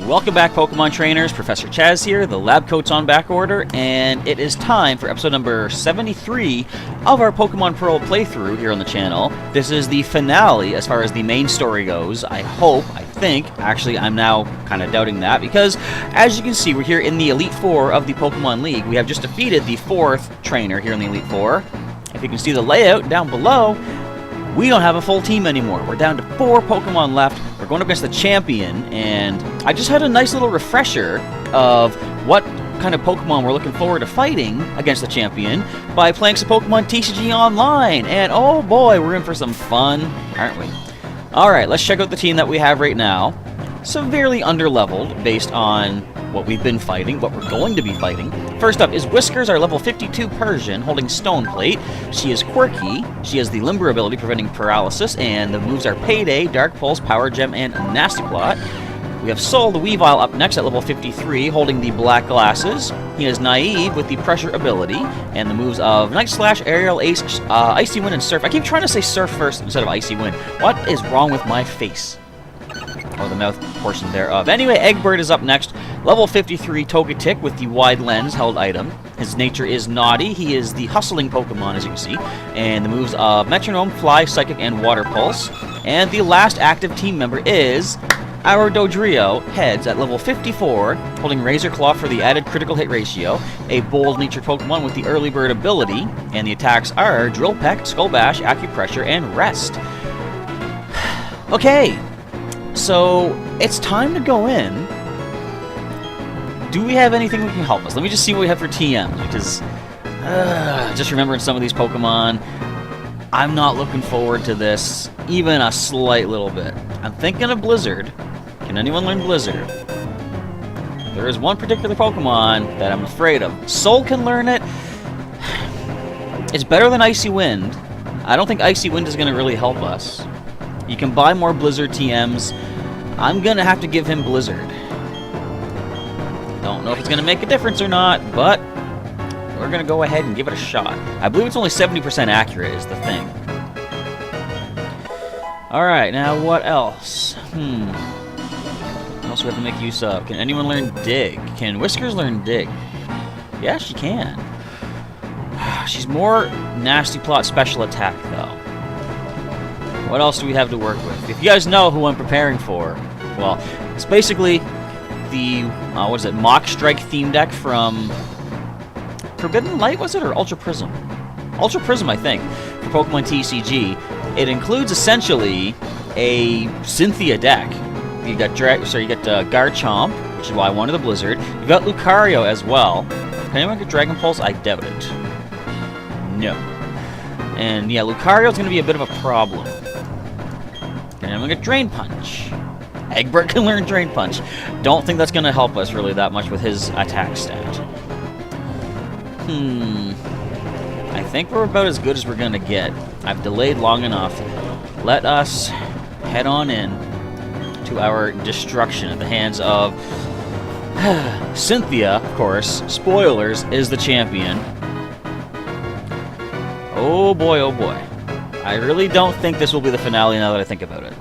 Welcome back, Pokemon Trainers. Professor Chaz here. The lab coat's on back order, and it is time for episode number 73 of our Pokemon Pearl playthrough here on the channel. This is the finale as far as the main story goes. I think. Actually, I'm now kind of doubting that because, as you can see, we're here in the Elite Four of the Pokemon League. We have just defeated the 4th trainer here in the Elite Four. If you can see the layout down below, we don't have a full team anymore. We're down to 4 Pokemon left. We're going up against the champion, and I just had a nice little refresher of what kind of Pokemon we're looking forward to fighting against the champion by playing some Pokemon TCG Online, and oh boy, we're in for some fun, aren't we? Alright, let's check out the team that we have right now. Severely underleveled based on what we've been fighting, what we're going to be fighting. First up is Whiskers, our level 52 Persian, holding Stone Plate. She is quirky, she has the Limber ability preventing paralysis, and the moves are Payday, Dark Pulse, Power Gem, and Nasty Plot. We have Soul the Weavile up next at level 53, holding the Black Glasses. He is Naive with the Pressure ability, and the moves of Night Slash, Aerial, Ace, Icy Wind, and Surf. I keep trying to say Surf first instead of Icy Wind. What is wrong with my face? Or the mouth portion thereof. Anyway, Eggbird is up next. Level 53 Togetic with the Wide Lens held item. His nature is Naughty. He is the hustling Pokemon, as you can see. And the moves of Metronome, Fly, Psychic, and Water Pulse. And the last active team member is our Dodrio, Heads, at level 54, holding Razor Claw for the added critical hit ratio, a bold-natured Pokemon with the Early Bird ability, and the attacks are Drill Peck, Skull Bash, Acupressure, and Rest. Okay, so it's time to go in. Do we have anything that can help us? Let me just see what we have for TMs, because just remembering some of these Pokemon, I'm not looking forward to this even a slight little bit. I'm thinking of Blizzard. Can anyone learn Blizzard? There is one particular Pokemon that I'm afraid of. Soul can learn it. It's better than Icy Wind. I don't think Icy Wind is going to really help us. You can buy more Blizzard TMs. I'm going to have to give him Blizzard. Don't know if it's going to make a difference or not, but we're going to go ahead and give it a shot. I believe it's only 70% accurate is the thing. Alright, now what else? What else do we have to make use of? Can anyone learn Dig? Can Whiskers learn Dig? Yeah, she can. She's more Nasty Plot special attack, though. What else do we have to work with? If you guys know who I'm preparing for, well, it's basically the, what is it, Mock Strike theme deck from Forbidden Light, was it, or Ultra Prism? Ultra Prism, I think, for Pokemon TCG. It includes essentially a Cynthia deck. You got Garchomp, which is why I wanted the Blizzard. You've got Lucario as well. Can anyone get Dragon Pulse? I doubt it. No. And yeah, Lucario's going to be a bit of a problem. Can anyone get Drain Punch? Egbert can learn Drain Punch. Don't think that's going to help us really that much with his attack stat. I think we're about as good as we're going to get. I've delayed long enough. Let us head on in to our destruction at the hands of Cynthia, of course. Spoilers, is the champion. Oh boy, oh boy. I really don't think this will be the finale now that I think about it.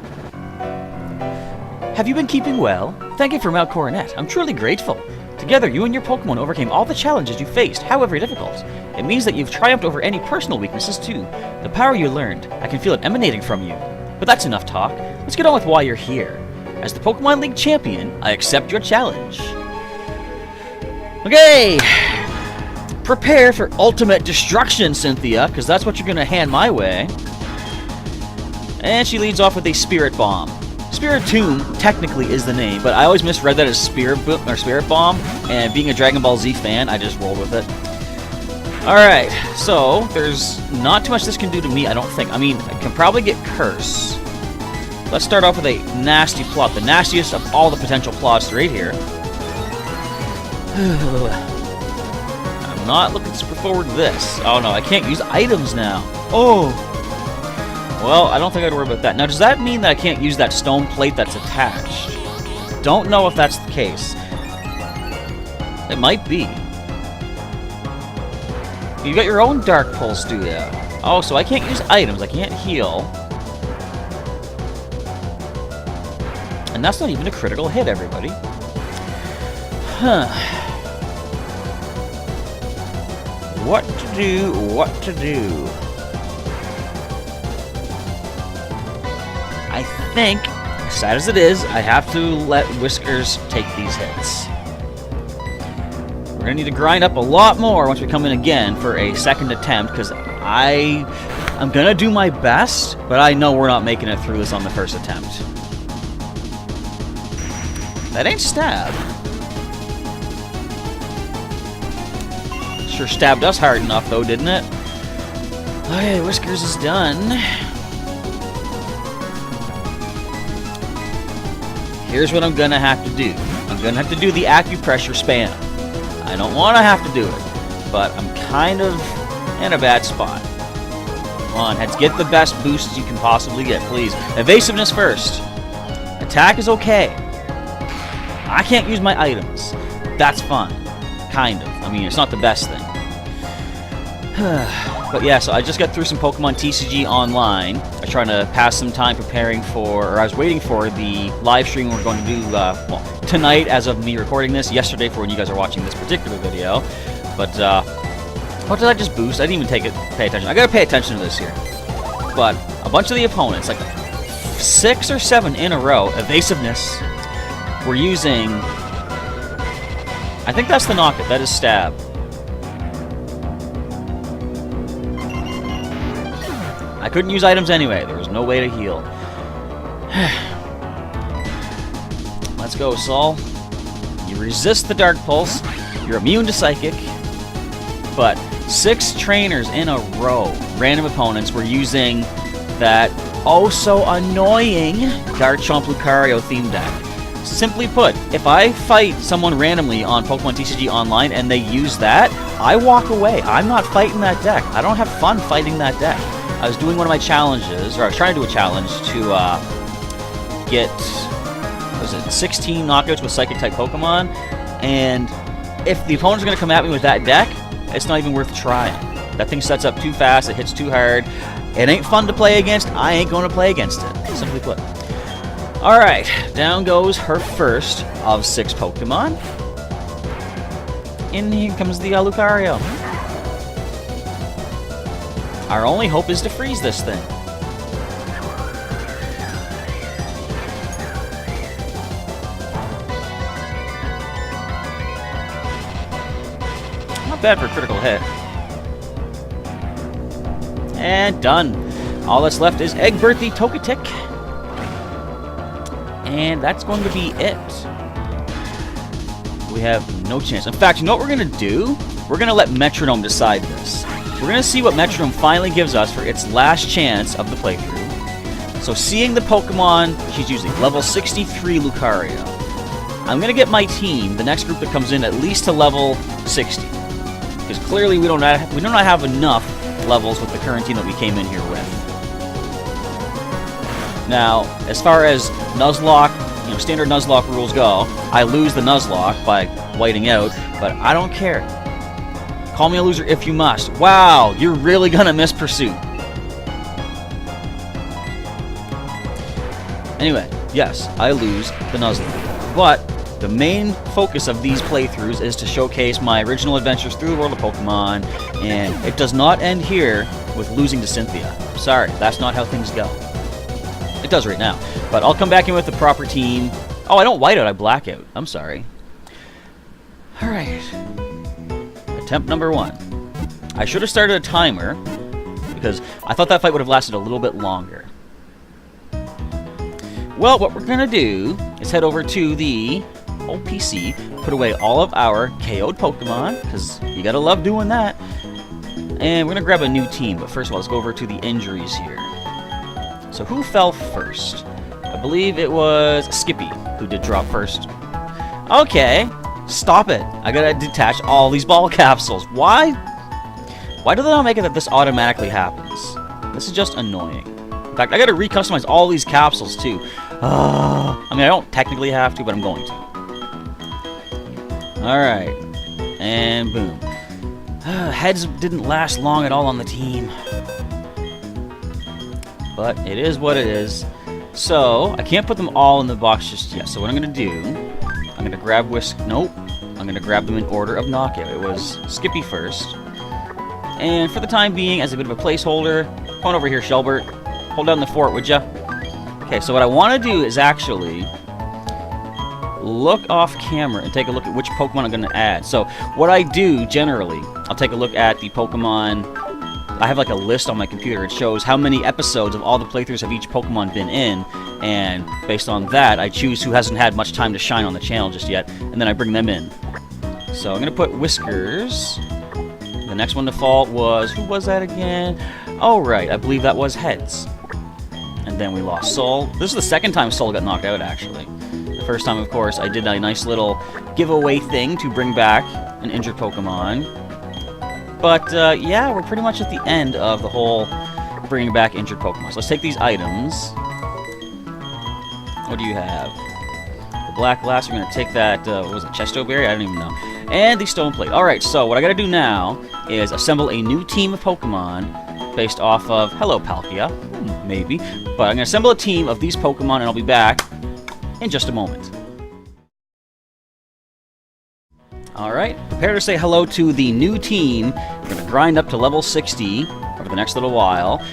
Have you been keeping well? Thank you for Mount Coronet. I'm truly grateful. Together, you and your Pokemon overcame all the challenges you faced, however difficult. It means that you've triumphed over any personal weaknesses, too. The power you learned, I can feel it emanating from you. But that's enough talk. Let's get on with why you're here. As the Pokemon League champion, I accept your challenge. Okay! Prepare for ultimate destruction, Cynthia, because that's what you're going to hand my way. And she leads off with a Spirit Bomb. Spirit Tomb technically is the name, but I always misread that as Spirit Bomb, and being a Dragon Ball Z fan, I just rolled with it. Alright, so there's not too much this can do to me, I don't think. I mean, I can probably get Curse. Let's start off with a Nasty Plot, the nastiest of all the potential plots right here. I'm not looking super forward to this. Oh no, I can't use items now. Oh! Well, I don't think I'd worry about that. Now, does that mean that I can't use that stone plate that's attached? Don't know if that's the case. It might be. You got your own Dark Pulse, do ya? Oh, so I can't use items. I can't heal. And that's not even a critical hit, everybody. Huh. What to do, what to do. I think, sad as it is, I have to let Whiskers take these hits. We're going to need to grind up a lot more once we come in again for a second attempt, because I'm going to do my best, but I know we're not making it through this on the first attempt. That ain't stab. Sure stabbed us hard enough, though, didn't it? Okay, Whiskers is done. Here's what I'm gonna have to do. I'm gonna have to do the acupressure spam. I don't want to have to do it, but I'm kind of in a bad spot. Come on, heads, get the best boosts you can possibly get, please. Evasiveness first. Attack is okay. I can't use my items. That's fine. Kind of. I mean, it's not the best thing. But yeah, so I just got through some Pokemon TCG online. I was trying to pass some time preparing for, or I was waiting for the live stream we're going to do, well, tonight as of me recording this, yesterday for when you guys are watching this particular video. But, what did I just boost? I didn't even pay attention. I gotta pay attention to this here. But, a bunch of the opponents, like 6 or 7 in a row, evasiveness, were using, I think that's the knockout, that is stab. I couldn't use items anyway. There was no way to heal. Let's go, Saul. You resist the Dark Pulse. You're immune to Psychic. But 6 trainers in a row, random opponents, were using that oh-so-annoying Garchomp Lucario theme deck. Simply put, if I fight someone randomly on Pokemon TCG Online and they use that, I walk away. I'm not fighting that deck. I don't have fun fighting that deck. I was doing one of my challenges, or I was trying to do a challenge to get, what was it, 16 knockouts with Psychic-type Pokemon, and if the opponent's going to come at me with that deck, it's not even worth trying. That thing sets up too fast, it hits too hard, it ain't fun to play against, I ain't going to play against it, simply put. Alright, down goes her first of 6 Pokemon. In here comes the Lucario. Our only hope is to freeze this thing. Not bad for a critical hit. And done. All that's left is Eggbirthy Togetic. And that's going to be it. We have no chance. In fact, you know what we're going to do? We're going to let Metronome decide this. We're going to see what Metronome finally gives us for its last chance of the playthrough. So seeing the Pokemon she's using, level 63 Lucario. I'm going to get my team, the next group that comes in, at least to level 60. Because clearly we do not have enough levels with the current team that we came in here with. Now, as far as Nuzlocke, standard Nuzlocke rules go, I lose the Nuzlocke by whiting out, but I don't care. Call me a loser if you must. Wow, you're really gonna miss Pursuit. Anyway, yes, I lose the Nuzlocke. But the main focus of these playthroughs is to showcase my original adventures through the world of Pokemon, and it does not end here with losing to Cynthia. Sorry, that's not how things go. It does right now. But I'll come back in with the proper team. Oh, I don't white out, I black out. I'm sorry. Alright. Attempt number 1. I should have started a timer, because I thought that fight would have lasted a little bit longer. Well, what we're going to do is head over to the old PC, put away all of our KO'd Pokemon, because you gotta love doing that. And we're going to grab a new team, but first of all, let's go over to the injuries here. So who fell first? I believe it was Skippy who did drop first. Okay, stop it. I gotta detach all these ball capsules. Why? Why do they not make it that this automatically happens? This is just annoying. In fact, I gotta recustomize all these capsules too. I mean, I don't technically have to, but I'm going to. Alright. And boom. Heads didn't last long at all on the team. But it is what it is. So, I can't put them all in the box just yet. So what I'm going to do, I'm going to grab Whisk... Nope. I'm going to grab them in order of knockout. It was Skippy first. And for the time being, as a bit of a placeholder, come on over here, Shelbert. Hold down the fort, would ya? Okay, so what I want to do is actually look off camera and take a look at which Pokemon I'm going to add. So what I do generally, I'll take a look at the Pokemon. I have like a list on my computer. It shows how many episodes of all the playthroughs have each Pokemon been in, and based on that, I choose who hasn't had much time to shine on the channel just yet, and then I bring them in. So I'm going to put Whiskers. The next one to fall was, who was that again? Oh, right, I believe that was Heads. And then we lost Soul. This is the second time Soul got knocked out, actually. The first time, of course, I did a nice little giveaway thing to bring back an injured Pokemon. But, yeah, we're pretty much at the end of the whole bringing back injured Pokemon. So let's take these items. What do you have? The Black Glass, we're going to take that, what was it, Chesto Berry? I don't even know. And the Stone Plate. Alright, so what I got to do now is assemble a new team of Pokemon based off of, hello Palkia, maybe. But I'm going to assemble a team of these Pokemon, and I'll be back in just a moment. Alright, prepare to say hello to the new team. We're going to grind up to level 60 over the next little while.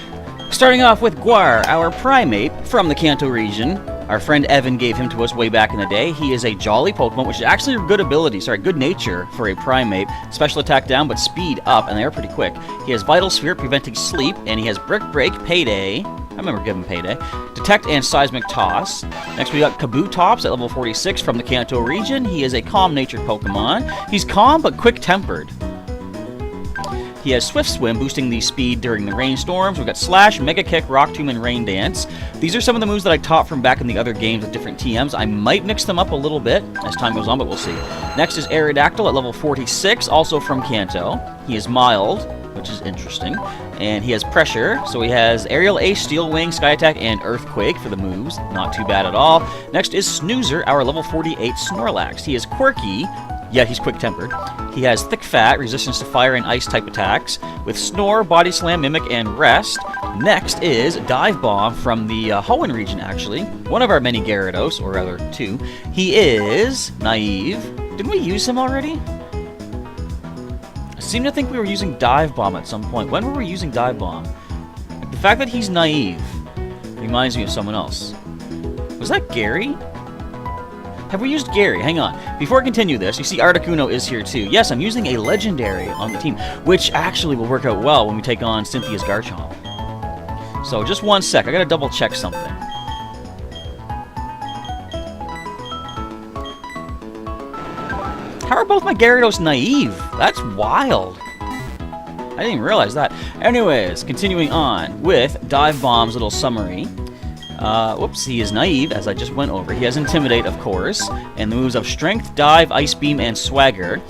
Starting off with Guar, our Primeape from the Kanto region. Our friend Evan gave him to us way back in the day. He is a jolly Pokemon, which is actually a good ability, good nature for a Primeape. Special attack down, but speed up, and they are pretty quick. He has Vital Sphere, preventing sleep, and he has Brick Break, Payday. I remember giving Payday. Detect and Seismic Toss. Next we got Kabutops at level 46 from the Kanto region. He is a calm-natured Pokemon. He's calm, but quick-tempered. He has Swift Swim, boosting the speed during the rainstorms. We've got Slash, Mega Kick, Rock Tomb, and Rain Dance. These are some of the moves that I taught from back in the other games with different TMs. I might mix them up a little bit as time goes on, but we'll see. Next is Aerodactyl at level 46, also from Kanto. He is Mild, which is interesting. And he has Pressure, so he has Aerial Ace, Steel Wing, Sky Attack, and Earthquake for the moves. Not too bad at all. Next is Snoozer, our level 48 Snorlax. He is quirky, yet he's quick-tempered. He has Thick Fat, resistance to fire and ice type attacks, with Snore, Body Slam, Mimic, and Rest. Next is Dive Bomb from the Hoenn region, actually. One of our many Gyarados, or rather two. He is Naive. Didn't we use him already? I seem to think we were using Dive Bomb at some point. When were we using Dive Bomb? The fact that he's Naive reminds me of someone else. Was that Gary? Have we used Gary? Hang on. Before I continue this, you see Articuno is here too. Yes, I'm using a Legendary on the team, which actually will work out well when we take on Cynthia's Garchomp. So just one sec. I gotta double check something. How are both my Gyarados Naive? That's wild. I didn't even realize that. Anyways, continuing on with Dive Bomb's little summary. Whoops, he is Naive, as I just went over. He has Intimidate, of course, and the moves of Strength, Dive, Ice Beam, and Swagger.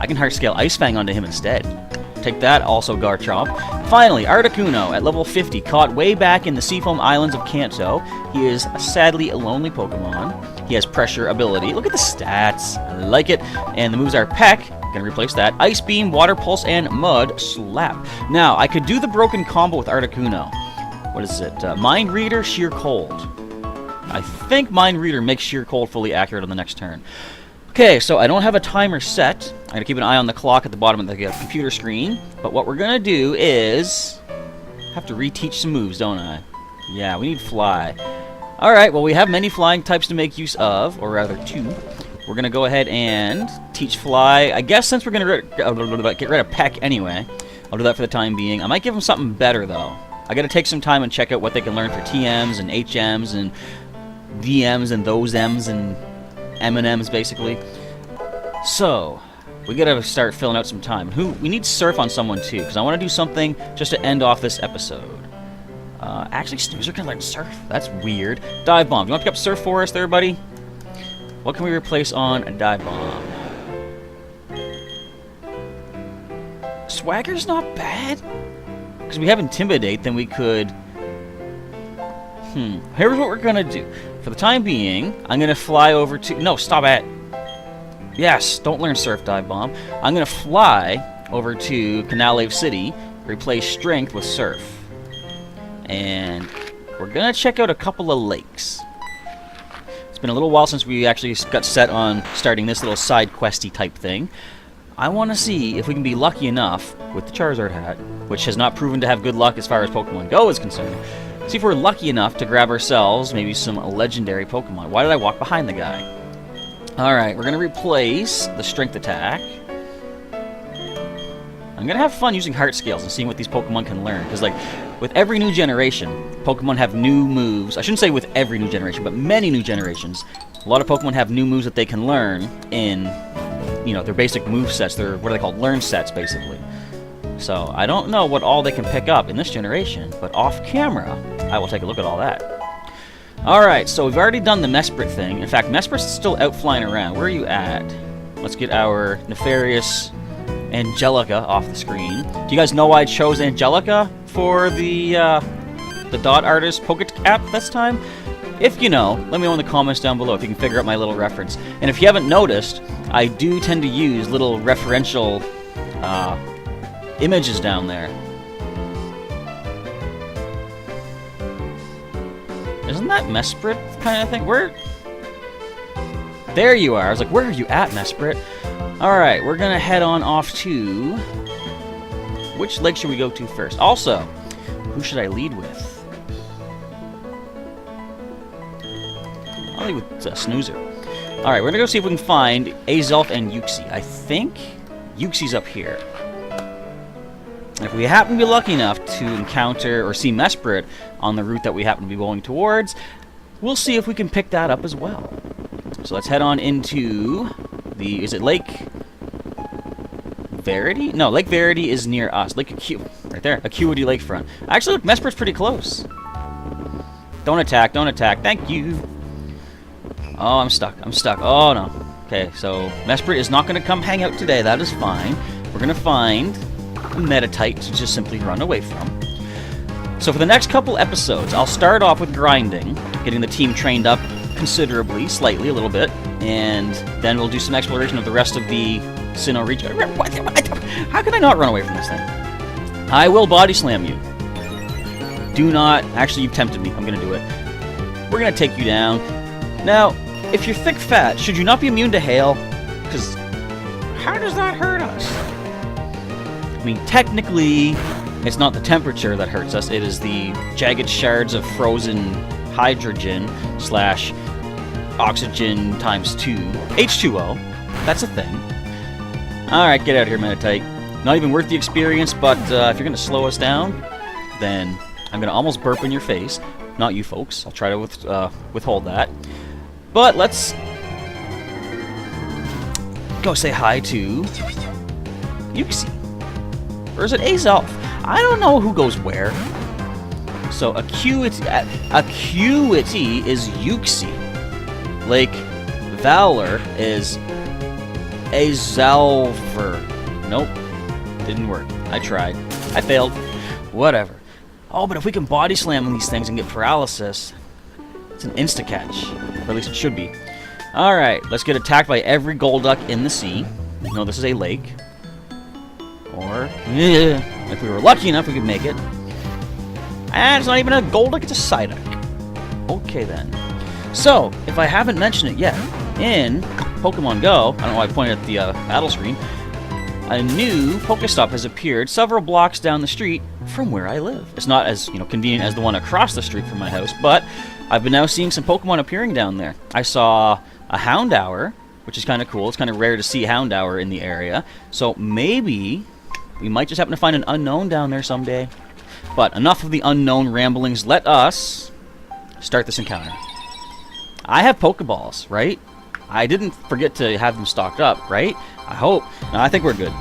I can Heart Scale Ice Fang onto him instead. Take that, also Garchomp. Finally, Articuno at level 50, caught way back in the Seafoam Islands of Kanto. He is a sadly lonely Pokemon. He has Pressure ability. Look at the stats. I like it. And the moves are Peck. Gonna replace that. Ice Beam, Water Pulse, and Mud Slap. Now, I could do the broken combo with Articuno. What is it? Mind Reader, Sheer Cold. I think Mind Reader makes Sheer Cold fully accurate on the next turn. Okay, so I don't have a timer set. I'm going to keep an eye on the clock at the bottom of the computer screen. But what we're going to do is have to reteach some moves, don't I? Yeah, we need Fly. Alright, well we have many flying types to make use of, or rather two. We're going to go ahead and teach Fly. I guess since we're going to get rid of Peck anyway, I'll do that for the time being. I might give him something better, though. I gotta take some time and check out what they can learn for TMs and HMs and VMs and those M's and M&M's, basically. So, we gotta start filling out some time. We need Surf on someone, too, because I want to do something just to end off this episode. Actually, Snoozer can learn Surf. That's weird. Dive Bomb. You want to pick up Surf for us there, buddy? What can we replace on a Dive Bomb? Swagger's not bad. Because we have Intimidate, then we could... Here's what we're going to do. For the time being, I'm going to fly over to... No, stop it. Yes, don't learn Surf, Dive Bomb. I'm going to fly over to Canalave City, replace Strength with Surf. And we're going to check out a couple of lakes. It's been a little while since we actually got set on starting this little side questy type thing. I want to see if we can be lucky enough with the Charizard hat, which has not proven to have good luck as far as Pokemon Go is concerned. See if we're lucky enough to grab ourselves maybe some legendary Pokemon. Why did I walk behind the guy? Alright, we're going to replace the Strength attack. I'm going to have fun using Heart Scales and seeing what these Pokemon can learn. Because, like, with every new generation, Pokemon have new moves. I shouldn't say with every new generation, but many new generations. A lot of Pokemon have new moves that they can learn in, you know, their basic move sets. Their, what are they called? Learn sets, basically. So, I don't know what all they can pick up in this generation, but off camera, I will take a look at all that. Alright, so we've already done the Mesprit thing. In fact, Mesprit's still out flying around. Where are you at? Let's get our nefarious Angelica off the screen. Do you guys know why I chose Angelica for the dot artist Pokéapp this time? If you know, let me know in the comments down below if you can figure out my little reference. And if you haven't noticed, I do tend to use little referential images down there. Isn't that Mesprit kind of thing? Where? There you are. I was like, where are you at, Mesprit? Alright, we're gonna head on off to... Which lake should we go to first? Also, who should I lead with? I'll lead with Snoozer. Alright, we're gonna go see if we can find Azelf and Uxie. I think Uxie's up here. And if we happen to be lucky enough to encounter or see Mesprit on the route that we happen to be going towards, we'll see if we can pick that up as well. So let's head on into the... Is it Lake Verity? No, Lake Verity is near us. Lake Acuity, right there. Acuity Lakefront. Actually, look, Mesprit's pretty close. Don't attack, don't attack. Thank you. Oh, I'm stuck. I'm stuck. Oh, no. Okay, so Mesprit is not going to come hang out today. That is fine. We're going to find a Meditite to just simply run away from. So for the next couple episodes, I'll start off with grinding, getting the team trained up considerably, slightly, a little bit, and then we'll do some exploration of the rest of the Sinnoh region. How can I not run away from this thing? I will body slam you. Do not... Actually, you've tempted me. I'm going to do it. We're going to take you down. Now, if you're thick fat, should you not be immune to hail? Because how does that hurt us? I mean, technically, it's not the temperature that hurts us. It is the jagged shards of frozen hydrogen slash oxygen times 2. H2O. That's a thing. Alright, get out of here, Meditite. Not even worth the experience, but if you're going to slow us down, then I'm going to almost burp in your face. Not you folks. I'll try to withhold that. But let's go say hi to Uxie. Or is it Azelf? I don't know who goes where. So Acuity is Uxie. Lake Valor is Azelver. Nope. Didn't work. I tried. I failed. Whatever. Oh, but if we can body slam these things and get paralysis, it's an insta-catch. Or at least it should be. Alright, let's get attacked by every Golduck in the sea. No, this is a lake. Or, if we were lucky enough, we could make it. And it's not even a Golduck, it's a Psyduck. Okay, then. So, if I haven't mentioned it yet, in Pokemon Go, I don't know why I pointed at the battle screen, a new Pokestop has appeared several blocks down the street from where I live. It's not as, convenient as the one across the street from my house, but I've been now seeing some Pokemon appearing down there. I saw a Houndour, which is kind of cool. It's kind of rare to see Houndour in the area, so maybe we might just happen to find an unknown down there someday. But enough of the unknown ramblings. Let us start this encounter. I have Pokeballs, right? I didn't forget to have them stocked up, right? I hope. No, I think we're good.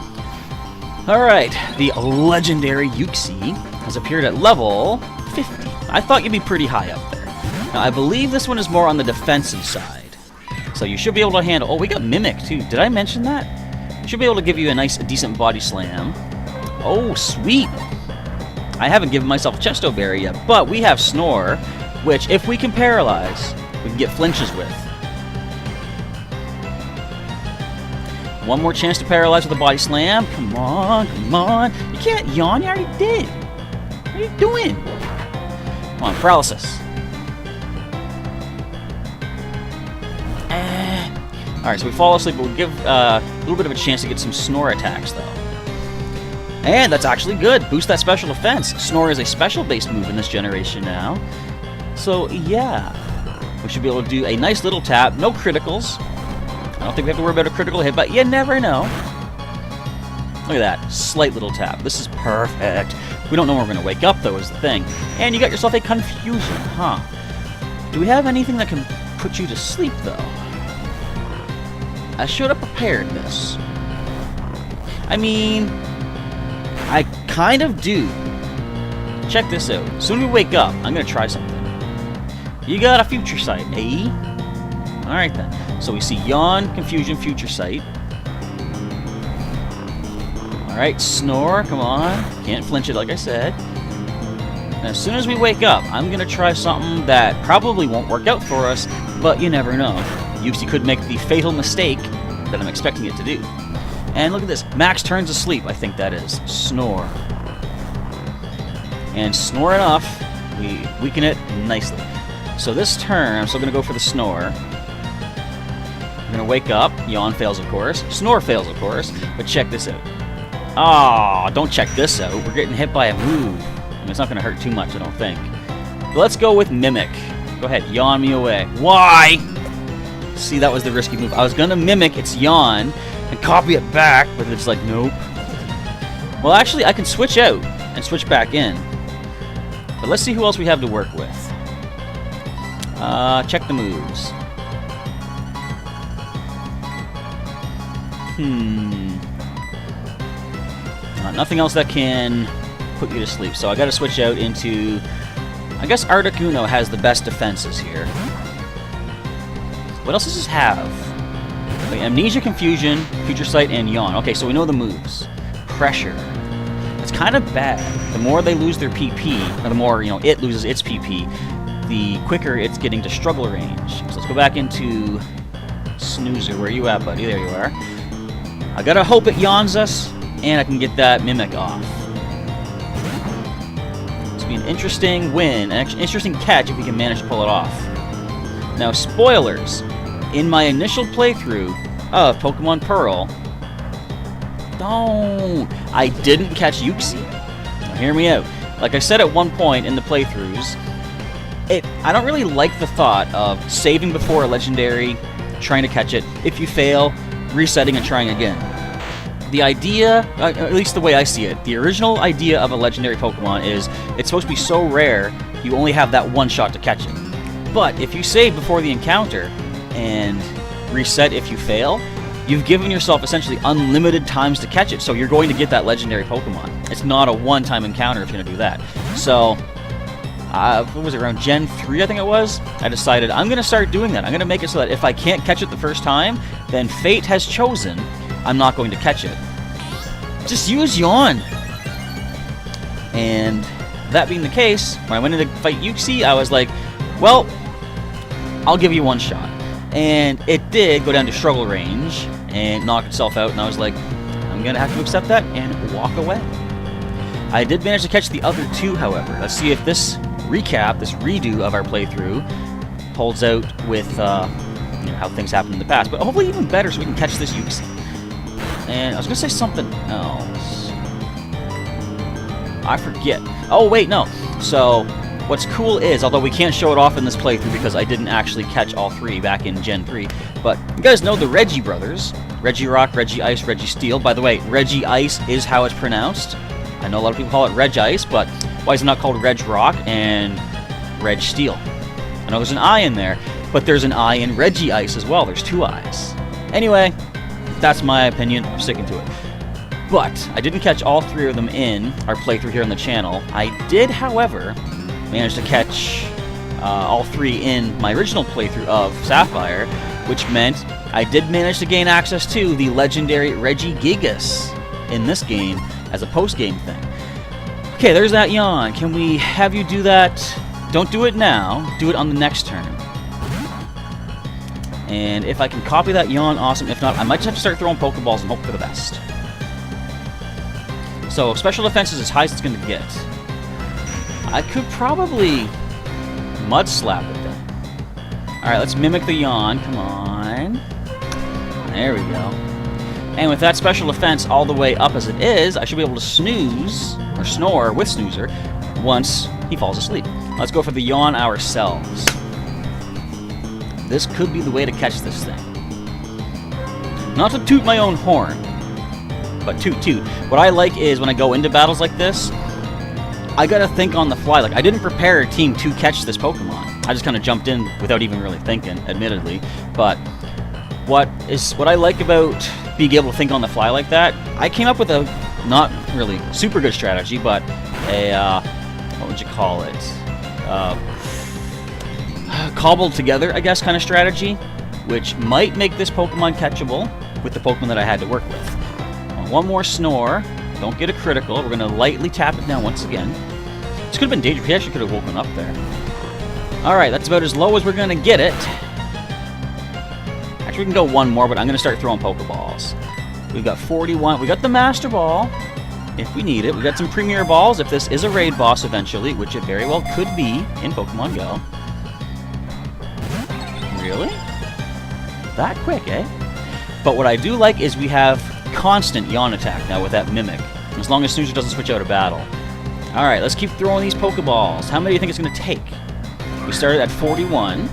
Alright, the legendary Uxie has appeared at level 50. I thought you'd be pretty high up there. Now, I believe this one is more on the defensive side. So you should be able to handle... Oh, we got Mimic, too. Did I mention that? Should be able to give you a nice, decent body slam. Oh, sweet! I haven't given myself Chesto Berry yet, but we have Snore, which, if we can paralyze, we can get flinches with. One more chance to paralyze with a body slam. Come on, come on. You can't yawn, you already did. What are you doing? Come on, paralysis. Alright, so we fall asleep, but we give a little bit of a chance to get some Snore attacks, though. And that's actually good. Boost that special defense. Snore is a special-based move in this generation now. So, yeah. We should be able to do a nice little tap. No criticals. I don't think we have to worry about a critical hit, but you never know. Look at that. Slight little tap. This is perfect. We don't know when we're going to wake up, though, is the thing. And you got yourself a confusion, huh? Do we have anything that can put you to sleep, though? I should have prepared this. I mean, I kind of do. Check this out. As soon as we wake up, I'm going to try something. You got a future sight, eh? Alright then. So we see Yawn, Confusion, Future Sight. Alright, Snore, come on. Can't flinch it like I said. And as soon as we wake up, I'm going to try something that probably won't work out for us, but you never know. Yuxi could make the fatal mistake that I'm expecting it to do. And look at this. Max turns asleep, I think that is. Snore. And snore enough, we weaken it nicely. So this turn, I'm still going to go for the Snore. I'm going to wake up. Yawn fails, of course. Snore fails, of course. But check this out. Ah, don't check this out. We're getting hit by a move. I mean, it's not going to hurt too much, I don't think. But let's go with Mimic. Go ahead, yawn me away. Why? See, that was the risky move. I was going to mimic its yawn and copy it back, but it's like, nope. Well, actually, I can switch out and switch back in. But let's see who else we have to work with. Check the moves. Nothing else that can put you to sleep. So I got to switch out into... I guess Articuno has the best defenses here. What else does this have? Okay, Amnesia, Confusion, Future Sight, and Yawn. Okay, so we know the moves. Pressure. It's kind of bad. The more they lose their PP, or the more, it loses its PP, the quicker it's getting to struggle range. So let's go back into Snoozer. Where you at, buddy? There you are. I gotta hope it yawns us, and I can get that Mimic off. This will be an interesting win, an interesting catch if we can manage to pull it off. Now, spoilers. In my initial playthrough of Pokemon Pearl, I didn't catch Yuxi. Now, hear me out. Like I said at one point in the playthroughs, I don't really like the thought of saving before a legendary, trying to catch it. If you fail, resetting and trying again. The idea, at least the way I see it, the original idea of a legendary Pokemon is it's supposed to be so rare, you only have that one shot to catch it. But if you save before the encounter and reset if you fail, you've given yourself essentially unlimited times to catch it, so you're going to get that legendary Pokemon. It's not a one-time encounter if you're going to do that. So, what was it, around Gen 3 I think it was? I decided I'm going to start doing that. I'm going to make it so that if I can't catch it the first time, then fate has chosen I'm not going to catch it. Just use Yawn! And that being the case, when I went in to fight Yuxi, I was like, well, I'll give you one shot. And it did go down to struggle range and knock itself out, and I was like, I'm going to have to accept that and walk away. I did manage to catch the other two, however. Let's see if this recap, this redo of our playthrough, holds out with how things happened in the past. But hopefully even better so we can catch this Yuxi. And I was going to say something else. I forget. Oh, wait, no. So, what's cool is, although we can't show it off in this playthrough because I didn't actually catch all three back in Gen 3, but you guys know the Reggie brothers. Reggie Rock, Reggie Ice, Reggie Steel. By the way, Reggie Ice is how it's pronounced. I know a lot of people call it Reg Ice, but why is it not called Reg Rock and Reg Steel? I know there's an I in there, but there's an I in Reggie Ice as well. There's two I's. Anyway, that's my opinion. I'm sticking to it. But I didn't catch all three of them in our playthrough here on the channel. I did, however, manage to catch all three in my original playthrough of Sapphire, which meant I did manage to gain access to the legendary Regigigas in this game as a post-game thing. Okay, there's that Yawn. Can we have you do that? Don't do it now. Do it on the next turn. And if I can copy that Yawn, awesome. If not, I might just have to start throwing Pokeballs and hope for the best. So, special defense is as high as it's going to get. I could probably Mud Slap it then. Alright, let's mimic the Yawn. Come on. There we go. And with that special defense all the way up as it is, I should be able to snooze, or snore with Snoozer, once he falls asleep. Let's go for the yawn ourselves. This could be the way to catch this thing. Not to toot my own horn, but toot toot. What I like is when I go into battles like this, I gotta think on the fly. Like, I didn't prepare a team to catch this Pokemon. I just kind of jumped in without even really thinking, admittedly. But what I like about being able to think on the fly like that, I came up with a not really super good strategy, but a what would you call it? Cobbled together, I guess, kind of strategy, which might make this Pokemon catchable with the Pokemon that I had to work with. One more snore. Don't get a critical. We're going to lightly tap it down once again. This could have been dangerous. He actually could have woken up there. Alright, that's about as low as we're going to get it. Actually, we can go one more, but I'm going to start throwing Pokeballs. We've got 41. We got the Master Ball, if we need it. We got some Premier Balls, if this is a raid boss eventually, which it very well could be in Pokemon Go. Really? That quick, eh? But what I do like is we have constant yawn attack now with that Mimic, as long as Snoozer doesn't switch out of battle. Alright, let's keep throwing these Pokeballs. How many do you think it's going to take? We started at 41.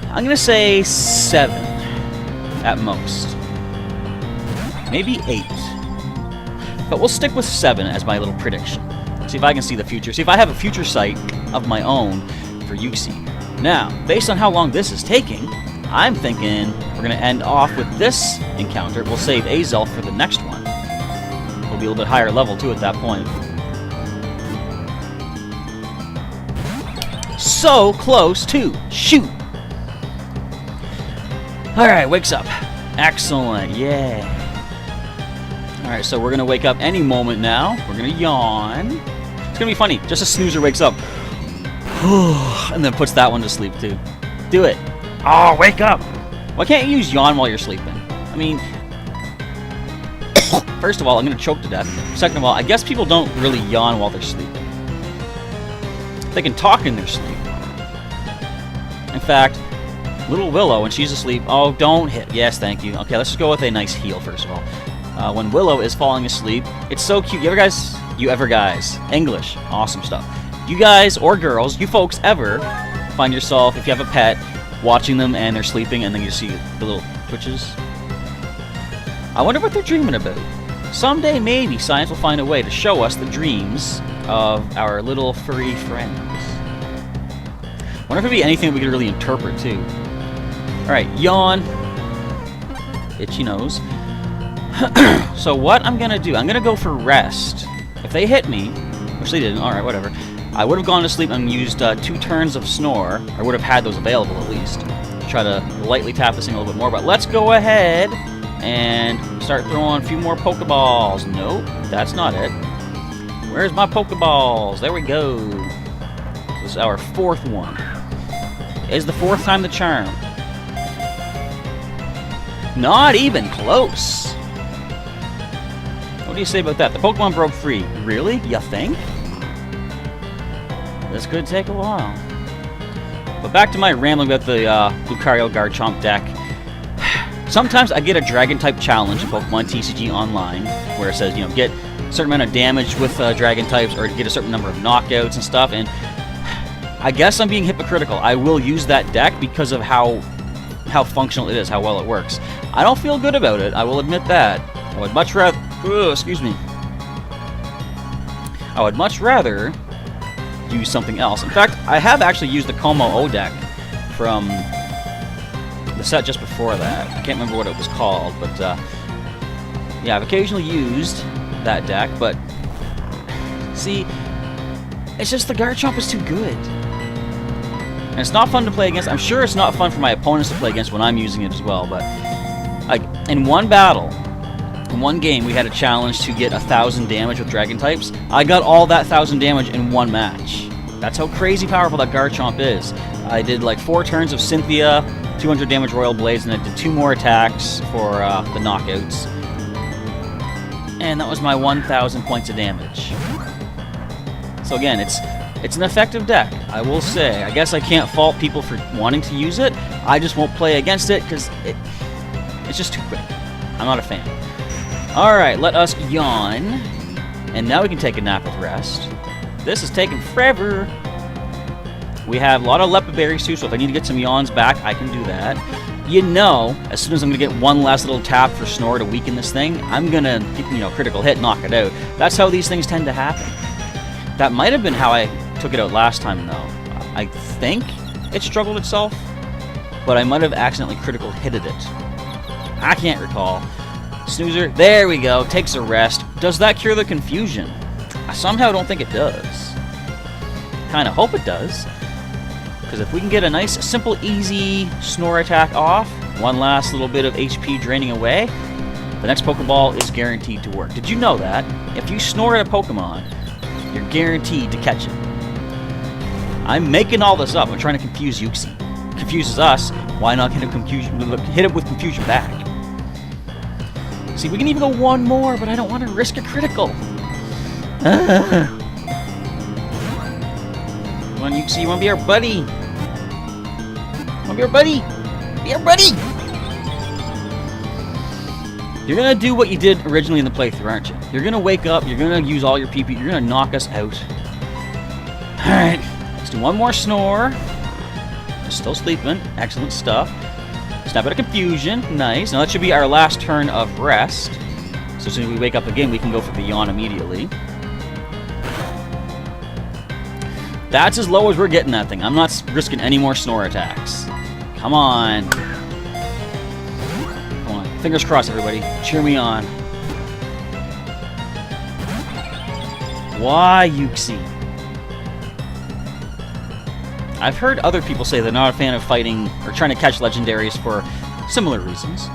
I'm going to say 7 at most. Maybe 8. But we'll stick with 7 as my little prediction. See if I can see the future. See if I have a future sight of my own for Yuxi. Now, based on how long this is taking, I'm thinking we're going to end off with this encounter. We'll save Azelf for the next one. We'll be a little bit higher level, too, at that point. So close to shoot! Alright, wakes up. Excellent, yeah. Alright, so we're going to wake up any moment now. We're going to yawn. It's going to be funny. Just as Snoozer wakes up. And then puts that one to sleep, too. Do it. Oh, wake up! Why can't you use yawn while you're sleeping? I mean, first of all, I'm going to choke to death. Second of all, I guess people don't really yawn while they're sleeping. They can talk in their sleep. In fact, little Willow, when she's asleep... Oh, don't hit. Yes, thank you. Okay, let's just go with a nice heal, first of all. When Willow is falling asleep, it's so cute. You ever guys, English, awesome stuff. You guys, or girls, you folks ever find yourself, if you have a pet, watching them and they're sleeping and then you see the little twitches? I wonder what they're dreaming about. Someday, maybe, science will find a way to show us the dreams of our little furry friends. I wonder if it'd be anything we could really interpret, too. Alright, yawn. Itchy nose. So what I'm going to do, I'm going to go for rest. If they hit me, which they didn't, alright, whatever. I would have gone to sleep and used 2 turns of Snore. I would have had those available, at least. Try to lightly tap this thing a little bit more, but let's go ahead and start throwing a few more Pokeballs. Nope, that's not it. Where's my Pokeballs? There we go. This is our 4th one. Is the 4th time the charm? Not even close. What do you say about that? The Pokemon broke free. Really? You think? This could take a while. But back to my rambling about the Lucario Garchomp deck. Sometimes I get a Dragon-type challenge in Pokemon TCG Online, where it says, you know, get a certain amount of damage with Dragon types, or get a certain number of knockouts and stuff, and I guess I'm being hypocritical. I will use that deck because of how functional it is, how well it works. I don't feel good about it, I will admit that. I would much rather... excuse me. I would much rather use something else. In fact, I have actually used the Como O deck from the set just before that. I can't remember what it was called, but yeah, I've occasionally used that deck, but see, it's just the Garchomp is too good. And it's not fun to play against. I'm sure it's not fun for my opponents to play against when I'm using it as well, but like in one battle, in one game, we had a challenge to get 1,000 damage with Dragon types. I got all that 1,000 damage in one match. That's how crazy powerful that Garchomp is. I did like 4 turns of Cynthia, 200 damage Royal Blades, and I did 2 more attacks for the knockouts. And that was my 1,000 points of damage. So again, it's an effective deck, I will say. I guess I can't fault people for wanting to use it. I just won't play against it because It's just too quick. I'm not a fan. Alright, let us yawn. And now we can take a nap with rest. This is taking forever. We have a lot of leopard berries too, so if I need to get some yawns back, I can do that. You know, as soon as I'm going to get one last little tap for Snore to weaken this thing, I'm going to, critical hit, knock it out. That's how these things tend to happen. That might have been how I took it out last time, though. I think it struggled itself, but I might have accidentally critical hitted it. I can't recall. Snoozer, there we go, takes a rest. Does that cure the confusion? I somehow don't think it does. Kind of hope it does. Because if we can get a nice, simple, easy Snore attack off, one last little bit of HP draining away, the next Pokeball is guaranteed to work. Did you know that? If you Snore at a Pokemon, you're guaranteed to catch it. I'm making all this up. I'm trying to confuse Yuxi. Confuses us. Why not hit him with confusion back? See, we can even go one more, but I don't want to risk a critical. Come on, Yuxi, you want to be our buddy? Want to be our buddy? Be our buddy! You're going to do what you did originally in the playthrough, aren't you? You're going to wake up, you're going to use all your PP, you're going to knock us out. Alright, let's do one more Snore. They're still sleeping. Excellent stuff. Snap out of confusion. Nice. Now that should be our last turn of rest. So as soon as we wake up again, we can go for the yawn immediately. That's as low as we're getting that thing. I'm not risking any more Snore attacks. Come on. Come on. Fingers crossed, everybody. Cheer me on. Why, Yuxi? I've heard other people say they're not a fan of fighting or trying to catch legendaries for similar reasons.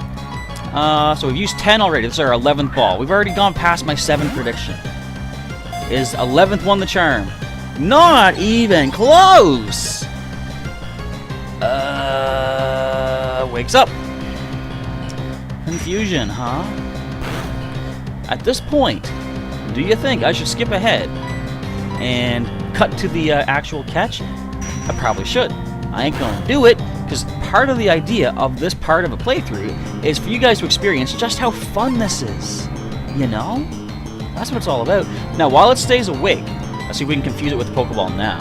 So we've used 10 already. This is our 11th ball. We've already gone past my 7 prediction. Is 11th one the charm? Not even close! Wakes up. Confusion, huh? At this point, do you think I should skip ahead and cut to the actual catch? I probably should. I ain't gonna do it, because part of the idea of this part of a playthrough is for you guys to experience just how fun this is. You know? That's what it's all about. Now, while it stays awake, let's see if we can confuse it with the Pokeball now.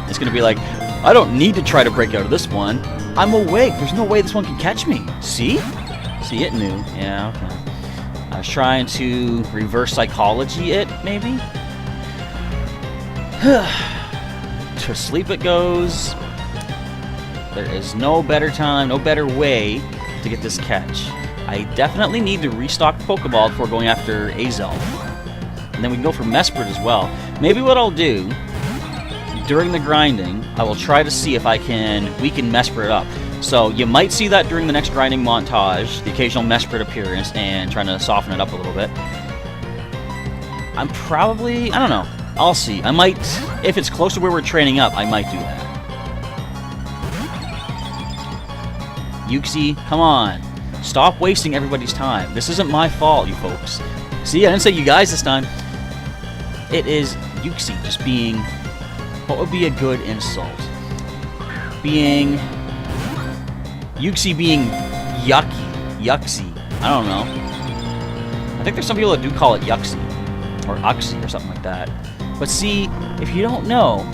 It's gonna be like, I don't need to try to break out of this one. I'm awake. There's no way this one can catch me. See? See, it knew. Yeah, okay. I was trying to reverse psychology it, maybe? To sleep it goes. There is no better time, no better way to get this catch. I definitely need to restock the Pokeball before going after Azelf. And then we can go for Mesprit as well. Maybe what I'll do, during the grinding, I will try to see if I can weaken Mesprit up. So you might see that during the next grinding montage, the occasional Mesprit appearance and trying to soften it up a little bit. I'm probably, I don't know. I'll see. I might, if it's close to where we're training up, I might do that. Yuxi, come on. Stop wasting everybody's time. This isn't my fault, you folks. See, I didn't say you guys this time. It is Yuxi just being... What would be a good insult? Being... Yuxi being yucky. Yuxi. I don't know. I think there's some people that do call it Yuxi. Or Uxie or something like that. But see, if you don't know,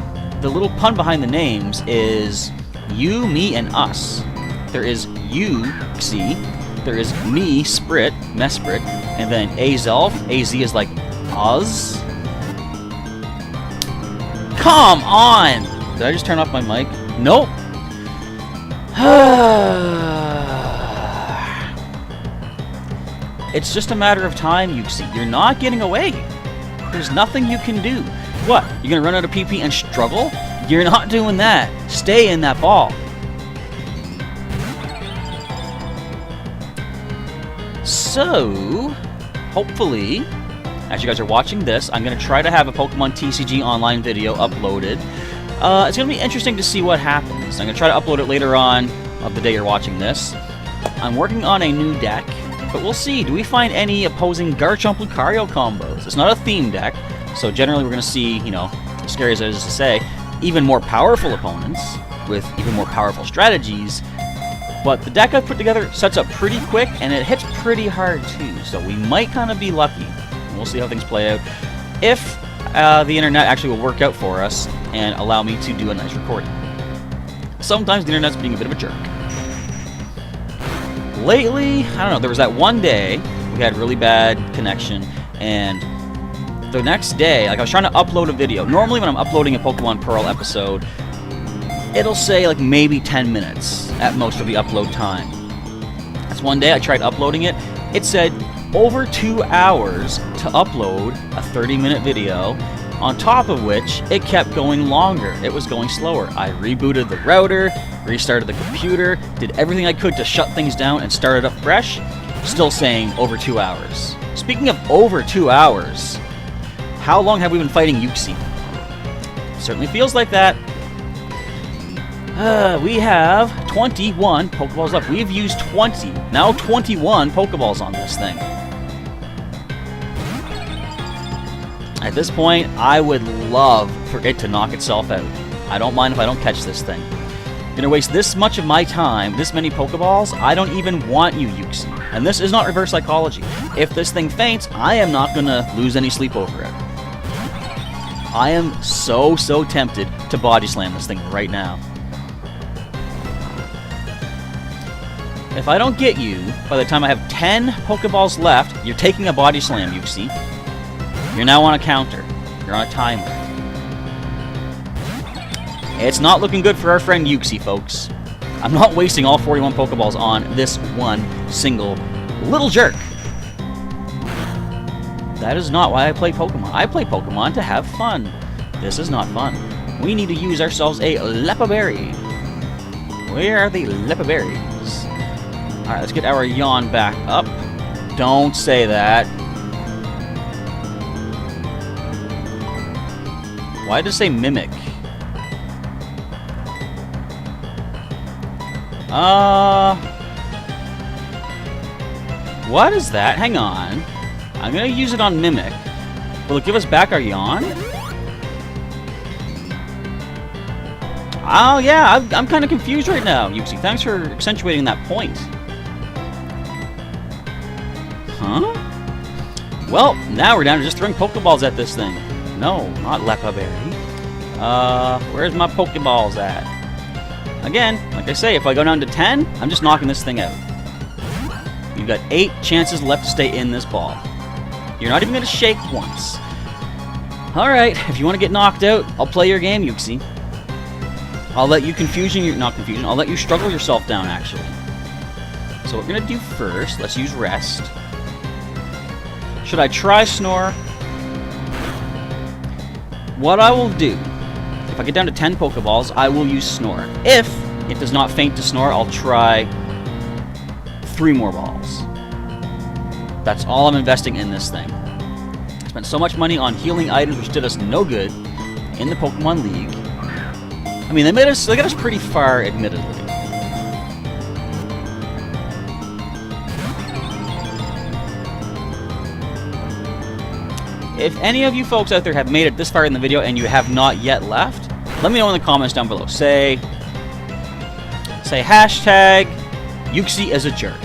the little pun behind the names is you, me, and us. There is Yuxi, there is me, Sprit, Mesprit, and then Azelf. AZ is like Uz. Come on! Did I just turn off my mic? Nope. It's just a matter of time, Yuxi. You're not getting away. There's nothing you can do. What? You're gonna run out of PP and struggle? You're not doing that. Stay in that ball. So, hopefully, as you guys are watching this, I'm gonna try to have a Pokemon TCG online video uploaded. It's gonna be interesting to see what happens. I'm gonna try to upload it later on of the day you're watching this. I'm working on a new deck. But we'll see. Do we find any opposing Garchomp Lucario combos? It's not a theme deck, so generally we're going to see, you know, as scary as it is to say, even more powerful opponents with even more powerful strategies. But the deck I've put together sets up pretty quick, and it hits pretty hard too, so we might kind of be lucky. We'll see how things play out. If the internet actually will work out for us and allow me to do a nice recording. Sometimes the internet's being a bit of a jerk. Lately, I don't know, there was that one day we had really bad connection, and the next day, like I was trying to upload a video. Normally when I'm uploading a Pokemon Pearl episode, it'll say like maybe 10 minutes at most for the upload time. That's one day I tried uploading it. It said over 2 hours to upload a 30-minute video, on top of which it kept going longer. It was going slower. I rebooted the router, restarted the computer, did everything I could to shut things down and start it up fresh, still saying over 2 hours. Speaking of over 2 hours, how long have we been fighting Uxie? Certainly feels like that. We have 21 Pokeballs left. We've used 20, now 21 Pokeballs on this thing. At this point, I would love for it to knock itself out. I don't mind if I don't catch this thing. I'm gonna waste this much of my time, this many Pokeballs, I don't even want you, Uxie. And this is not reverse psychology. If this thing faints, I am not gonna lose any sleep over it. I am so tempted to body slam this thing right now. If I don't get you, by the time I have 10 Pokeballs left, you're taking a body slam, Uxie. You're now on a counter. You're on a timer. It's not looking good for our friend Uxie, folks. I'm not wasting all 41 Pokeballs on this one single little jerk. That is not why I play Pokemon. I play Pokemon to have fun. This is not fun. We need to use ourselves a Leppa Berry. Where are the Leppa Berries? Alright, let's get our yawn back up. Don't say that. Why does it say Mimic? What is that? Hang on. I'm gonna use it on Mimic. Will it give us back our yawn? Oh yeah, I'm kind of confused right now, Uxie. Thanks for accentuating that point. Huh? Well, now we're down to just throwing Pokeballs at this thing. No, not Leppa Berry. Where's my Pokeballs at? Again, like I say, if I go down to 10, I'm just knocking this thing out. You've got 8 chances left to stay in this ball. You're not even going to shake once. Alright, if you want to get knocked out, I'll play your game, Uxie. I'll let you I'll let you struggle yourself down, actually. So what we're going to do first, let's use Rest. Should I try Snore? What I will do, if I get down to 10 Pokeballs, I will use Snore. If it does not faint to Snore, I'll try 3 more balls. That's all I'm investing in this thing. I spent so much money on healing items which did us no good in the Pokemon League. I mean, they got us pretty far, admittedly. If any of you folks out there have made it this far in the video and you have not yet left, let me know in the comments down below. Say hashtag Uxie is a jerk.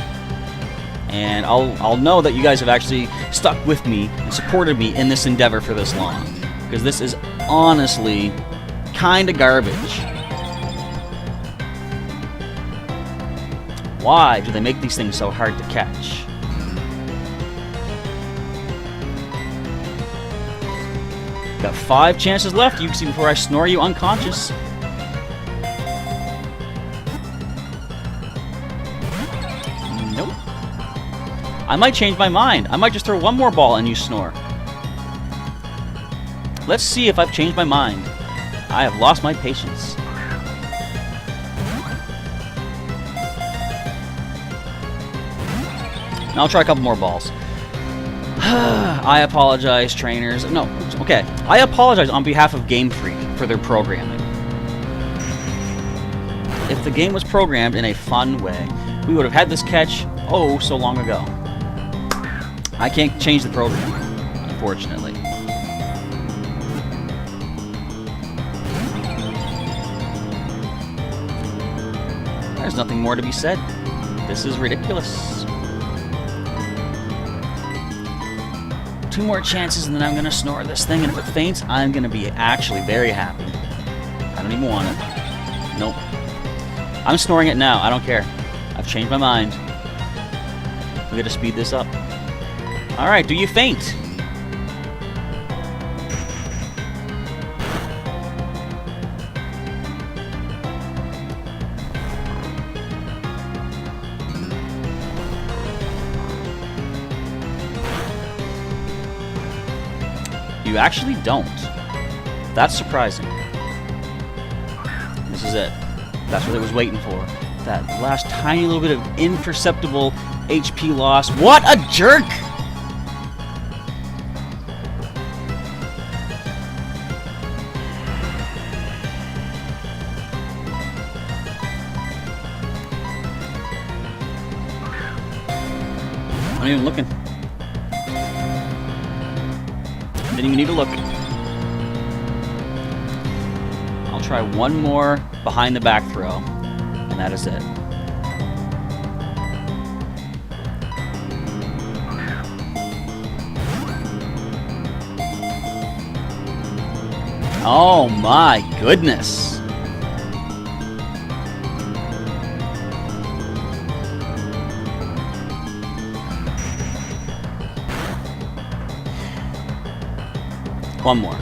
And I'll know that you guys have actually stuck with me and supported me in this endeavor for this long. Because this is honestly kinda garbage. Why do they make these things so hard to catch? Got 5 chances left, Uxie, before I snore you unconscious. Nope. I might change my mind. I might just throw 1 more ball and you snore. Let's see if I've changed my mind. I have lost my patience. Now I'll try a couple more balls. I apologize, trainers. No, okay. I apologize on behalf of Game Freak for their programming. If the game was programmed in a fun way, we would have had this catch oh so long ago. I can't change the program, unfortunately. There's nothing more to be said. This is ridiculous. 2 more chances and then I'm gonna snore this thing, and if it faints, I'm gonna be actually very happy. I don't even want it. Nope. I'm snoring it now. I don't care. I've changed my mind. We gotta speed this up. Alright, do you faint? You actually don't. That's surprising. This is it. That's what it was waiting for. That last tiny little bit of imperceptible HP loss. What a jerk! I'm not even looking. Didn't even need to look. I'll try one more behind the back throw, and that is it. Oh my goodness. One more.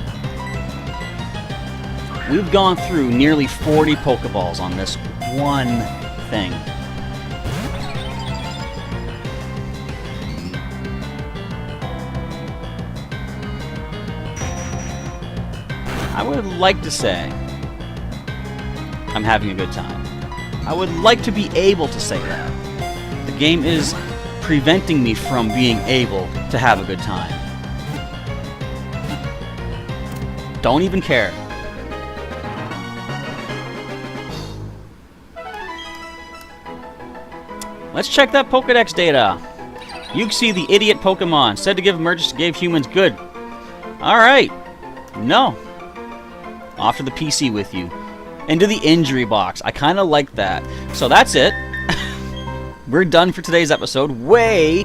We've gone through nearly 40 Pokeballs on this one thing. I would like to say I'm having a good time. I would like to be able to say that. The game is preventing me from being able to have a good time. Don't even care. Let's check that Pokedex data. Yuxi, the idiot Pokemon, said to give emergence gave humans good. Alright. No. Off to the PC with you. Into the injury box. I kind of like that. So that's it. We're done for today's episode. Way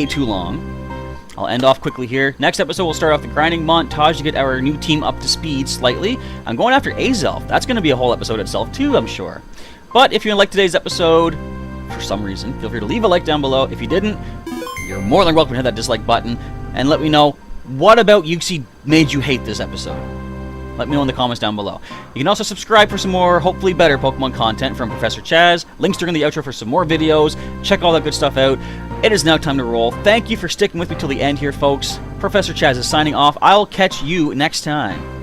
too long. I'll end off quickly here. Next episode, we'll start off the grinding montage to get our new team up to speed slightly. I'm going after Azelf. That's going to be a whole episode itself too, I'm sure. But if you liked today's episode, for some reason, feel free to leave a like down below. If you didn't, you're more than welcome to hit that dislike button and let me know what about Yuxi made you hate this episode. Let me know in the comments down below. You can also subscribe for some more, hopefully better Pokemon content from Professor Chaz. Links during the outro for some more videos. Check all that good stuff out. It is now time to roll. Thank you for sticking with me till the end here, folks. Professor Chaz is signing off. I'll catch you next time.